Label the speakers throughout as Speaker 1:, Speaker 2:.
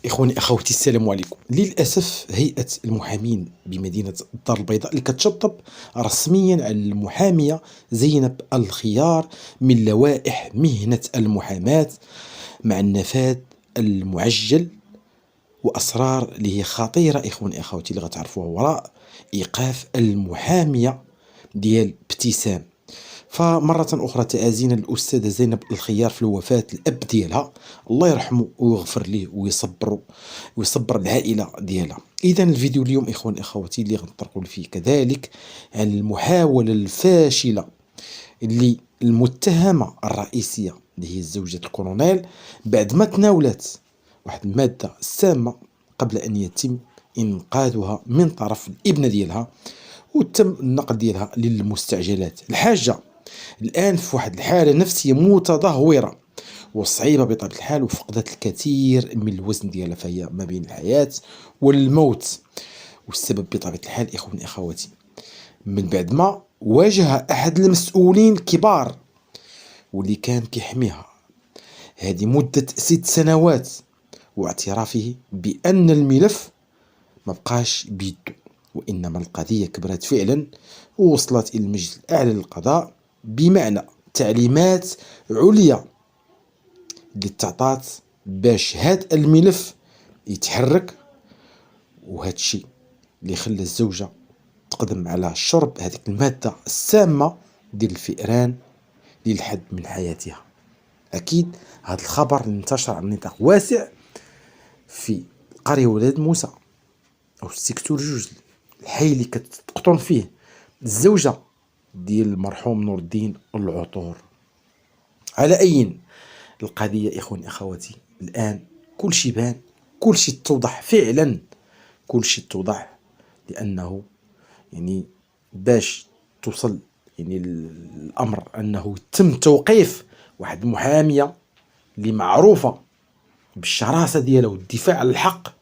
Speaker 1: إخواني أخواتي السلام عليكم. للأسف هيئة المحامين بمدينة الدار البيضاء اللي كتشطب رسميا على المحامية زينب الخيار من لوائح مهنة المحاماة مع النفاذ المعجل وأسرار اللي هي خطيرة إخواني أخواتي اللي غتعرفوها وراء إيقاف المحامية ديال ابتسام. فمرة أخرى تعازينا للأستاذة زينب الخيار في الوفاة الأب ديالها، الله يرحمه ويغفر ليه ويصبر العائلة ديالها. إذا الفيديو اليوم إخواني أخواتي اللي غنطرقوا فيه كذلك عن المحاولة الفاشلة اللي المتهمة الرئيسية اللي هي زوجة الكولونيل بعد ما تناولت واحد المادة سامة قبل أن يتم إنقاذها من طرف الابنة ديالها وتم النقل ديالها للمستعجلات. الحاجة الآن في واحد الحالة نفسية متدهورة وصعيبة بطبيعة الحال، وفقدت الكثير من الوزن ديالها، فهي ما بين الحياة والموت. والسبب بطبيعة الحال إخواني أخواتي من بعد ما واجه أحد المسؤولين الكبار واللي كان كيحميها هذه مدة 6 سنوات، واعترافه بأن الملف ما بقاش بيدو، وإنما القضية كبرت فعلا ووصلت إلى المجلس الأعلى للقضاء، بمعنى تعليمات عليا اللي تعطات باش هاد الملف يتحرك. وهذا الشيء اللي خلى الزوجة تقدم على شرب هذيك المادة السامة ديال الفئران للحد من حياتها. أكيد هذا الخبر اللي انتشر على نطاق واسع في قرية ولاد موسى أو السيكتور جوج، الحي اللي كتقطن فيه الزوجة ديال المرحوم نور الدين العطور. على أي القضية إخواني أخواتي الآن كل شيء بان، كل شيء توضح فعلا، كل شيء توضح، لأنه يعني باش توصل يعني الأمر أنه تم توقيف واحد المحامية اللي معروفة بالشراسة ديالها والدفاع عن الحق،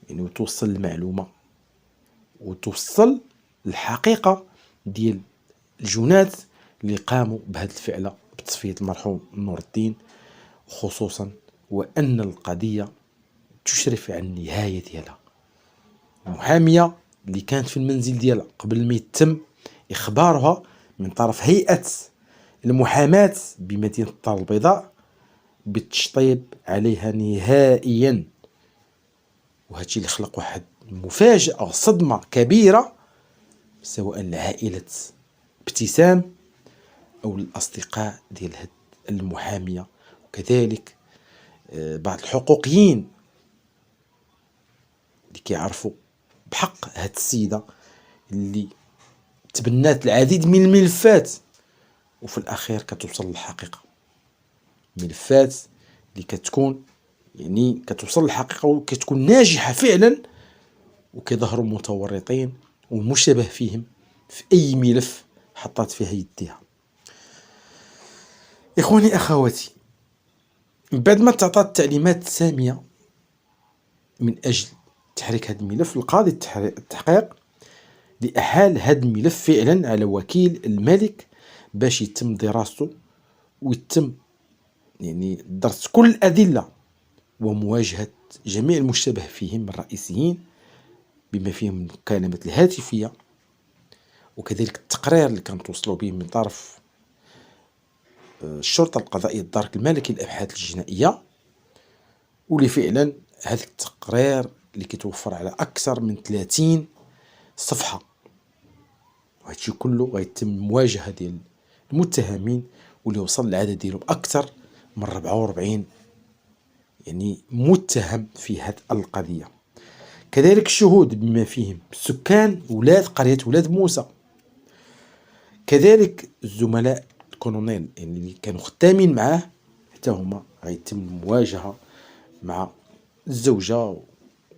Speaker 1: يعني وتوصل المعلومة وتوصل الحقيقة ديال الجنات اللي قاموا بهذه الفعلة بتصفية المرحوم نور الدين، خصوصا وأن القضية تشرف على النهاية ديالها. المحامية اللي كانت في المنزل ديالها قبل ما يتم إخبارها من طرف هيئة المحاماة بمدينة الدار البيضاء بالتشطيب عليها نهائيا، وهادشي اللي خلق واحد مفاجأة صدمة كبيرة سواء لعائلة ابتسام أو الأصدقاء ديال هاد المحامية، وكذلك بعض الحقوقيين اللي كيعرفوا بحق هاد السيدة اللي تبنات العديد من الملفات وفي الأخير كتوصل للحقيقة. ملفات اللي كتكون يعني كتوصل للحقيقة وكتكون ناجحة فعلا، وكيظهروا متورطين ومشتبه فيهم في أي ملف حطات فيها يديها. إخواني أخواتي بعد ما تعطات التعليمات السامية من أجل تحريك هذا الملف، القاضي التحقيق لأحال هذا الملف فعلا على وكيل الملك باش يتم دراسته ويتم يعني درس كل الأدلة ومواجهة جميع المشتبه فيهم الرئيسيين بما فيهم المكالمات الهاتفية، وكذلك التقرير اللي كان توصلوا به من طرف الشرطة القضائية الدرك الملكي للأبحاث الجنائية، واللي فعلا هذا التقرير اللي كيتوفر على أكثر من 30 صفحة. وهادشي كله غيتم المواجهة ديال المتهمين واللي وصل العدد ديالهم أكثر من 44 يعني متهم في هذه القضية. كذلك الشهود بما فيهم سكان ولاد قرية ولاد موسى، كذلك الزملاء الكولونيل يعني اللي كانوا خدامين معاه حتى هما غيتم المواجهة مع الزوجة،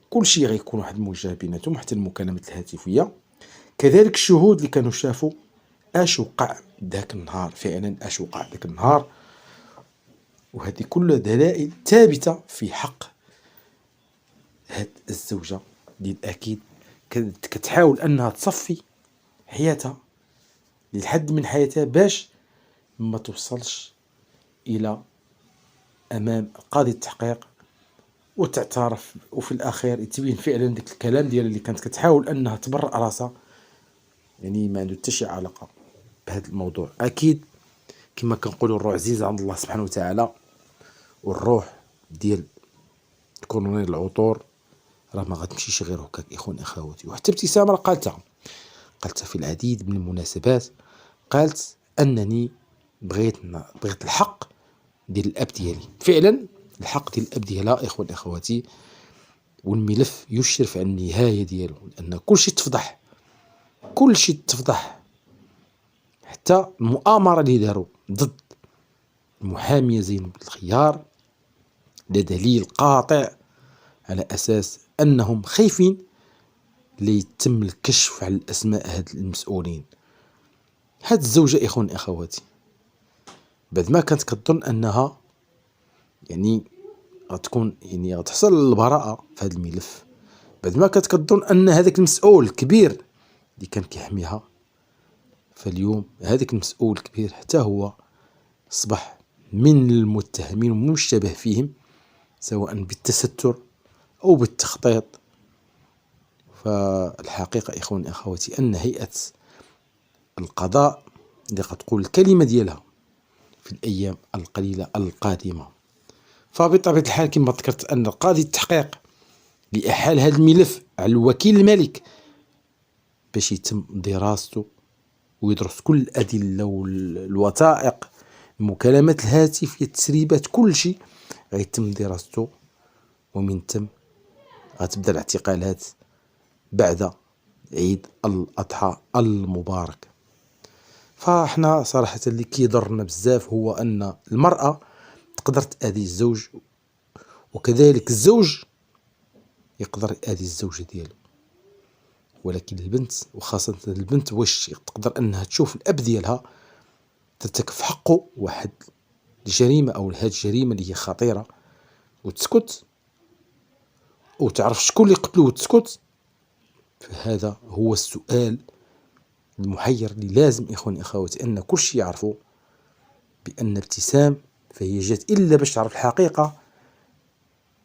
Speaker 1: كل شيء غيكون واحد المواجهة بيناتهم حتى المكالمات الهاتفية. كذلك الشهود اللي كانوا شافوا اش وقع ذاك النهار، فعلا اش وقع ذاك النهار، وهذه كلها دلائل ثابتة في حق هاد الزوجة اللي أكيد كتحاول أنها تصفي حياتها للحد من حياتها باش ما توصلش إلى أمام قاضي التحقيق وتعترف، وفي الأخير يتبين فعلا داك الكلام ديالها اللي كانت كتحاول أنها تبرأ راسها، يعني ما عنده حتى شي علاقة بهذا الموضوع. أكيد كما كنقولوا الروح عزيزة عند الله سبحانه وتعالى، والروح ديال الكولونيل العطور راه ما غتمشيش غير هكاك إخواني أخواتي. وحتى ابتسام راه قالتها في العديد من المناسبات، قالت أنني بغيت الحق ديال الأب ديالي. فعلا الحق ديال الأب ديالها إخواني أخواتي، والملف يشرف على النهاية ديالو، لأن كلشي تفضح، كلشي تفضح، حتى المؤامرة اللي داروا ضد المحامية زينب الخيار لدليل قاطع على أساس أنهم خايفين ليتم الكشف على الأسماء هاد المسؤولين. هاد الزوجة إخواني أخواتي بعد ما كانت كتظن أنها يعني غتكون يعني غتحصل البراءة في هاد الملف، بعد ما كانت كتظن أن هذاك المسؤول الكبير اللي كان كيحميها، فاليوم هذاك المسؤول الكبير حتى هو أصبح من المتهمين ومشتبه فيهم، سواء بالتستر أو بالتخطيط. فالحقيقة إخواني أخواتي أن هيئة القضاء اللي غتقول الكلمة ديالها في الأيام القليلة القادمة. فبطبيعة الحال كما ذكرت أن قاضي التحقيق لإحال هذا الملف على الوكيل الملك باش يتم دراسته ويدرس كل الأدلة والوثائق، المكالمات الهاتفية، التسريبات، كل شيء غيتم دراسته، ومن ثم غتبدا الاعتقالات بعد عيد الأضحى المبارك. فاحنا صراحة اللي كيضرنا بزاف هو أن المرأة تقدر تأذي الزوج، وكذلك الزوج يقدر يأذي الزوجة ديالو، ولكن البنت وخاصة البنت واش تقدر أنها تشوف الأب ديالها ترتكب حقه واحد الجريمة أو هاد الجريمة اللي هي خطيرة وتسكت، وتعرف شكون اللي قتلو وتسكت؟ فهذا هو السؤال المحير اللي لازم إخواني أخواتي أن كلشي يعرفوا، بأن ابتسام فهي جات إلا باش تعرف الحقيقة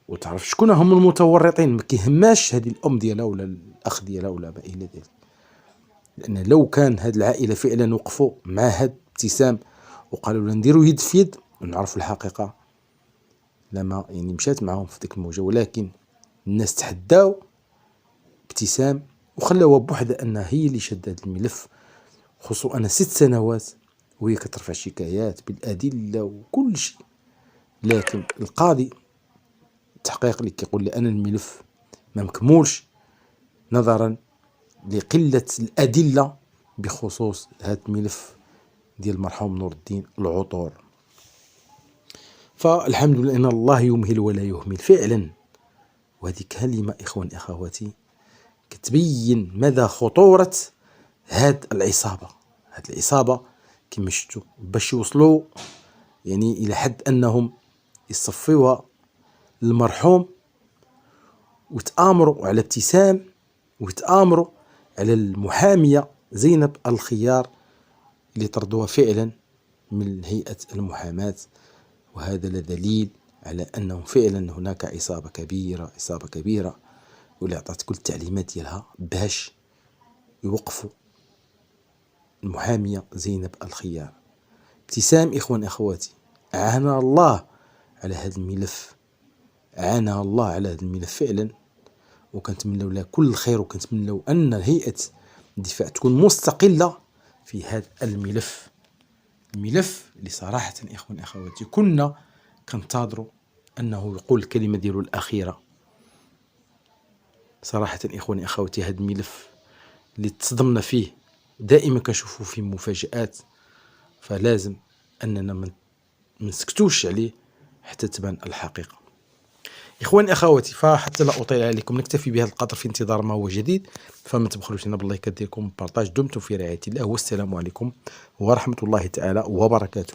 Speaker 1: وتعرف شكون هم المتورطين. ما كيهماش هذه الأم ديالها ولا الأخ ديالها ولا ما إلى ذلك، لأن لو كان هاد العائلة فعلا وقفوا مع هاد ابتسام وقالوا لنا نديروا يد في يد ونعرفوا الحقيقة، لما يعني مشات معهم في ديك الموجة. ولكن الناس تحداو ابتسام وخلاوها بوحدها أنها هي اللي شدت هاد الملف، خصوصا أنا 6 سنوات وهي كترفع شكايات بالأدلة وكل شيء. لكن القاضي التحقيق اللي كيقول لي أن الملف ما مكمولش نظرا لقلة الأدلة بخصوص هذا الملف ديال المرحوم نور الدين العطور. فالحمد لله أن الله يمهل ولا يهمل فعلا. وهذه كلمة إخواني أخواتي كتبين مدى خطورة هاد العصابة. هاد العصابة كما شفتوا باش يوصلوا يعني إلى حد أنهم يصفيوها المرحوم وتآمروا على ابتسام وتآمروا على المحامية زينب الخيار اللي طردوها فعلا من هيئة المحاماة. وهذا لدليل على أنه فعلا هناك عصابة كبيرة، عصابة كبيرة، واللي أعطت كل التعليمات ديالها باش يوقفوا المحامية زينب الخيار. ابتسام إخوان أخواتي أعانها الله على هذا الملف، أعانها الله على هذا الملف فعلا، وكنتمنوا لها كل الخير، وكنتمنوا أن هيئة الدفاع تكون مستقلة في هذا الملف. الملف اللي صراحة إخوان أخواتي كنا كنتظروا أنه يقول الكلمة ديالو الأخيرة. صراحة إخواني أخواتي هذا الملف اللي تصدمنا فيه دائما كنشوفوا فيه مفاجآت، فلازم أننا ما نسكتوش عليه حتى تبان الحقيقة. إخواني أخواتي فحتى لا أطيل عليكم نكتفي بهذا القدر في انتظار ما هو جديد، فما تبخلوش لنا بالله كديركم بارطاج. دمتم في رعاية الله، والسلام عليكم ورحمة الله تعالى وبركاته.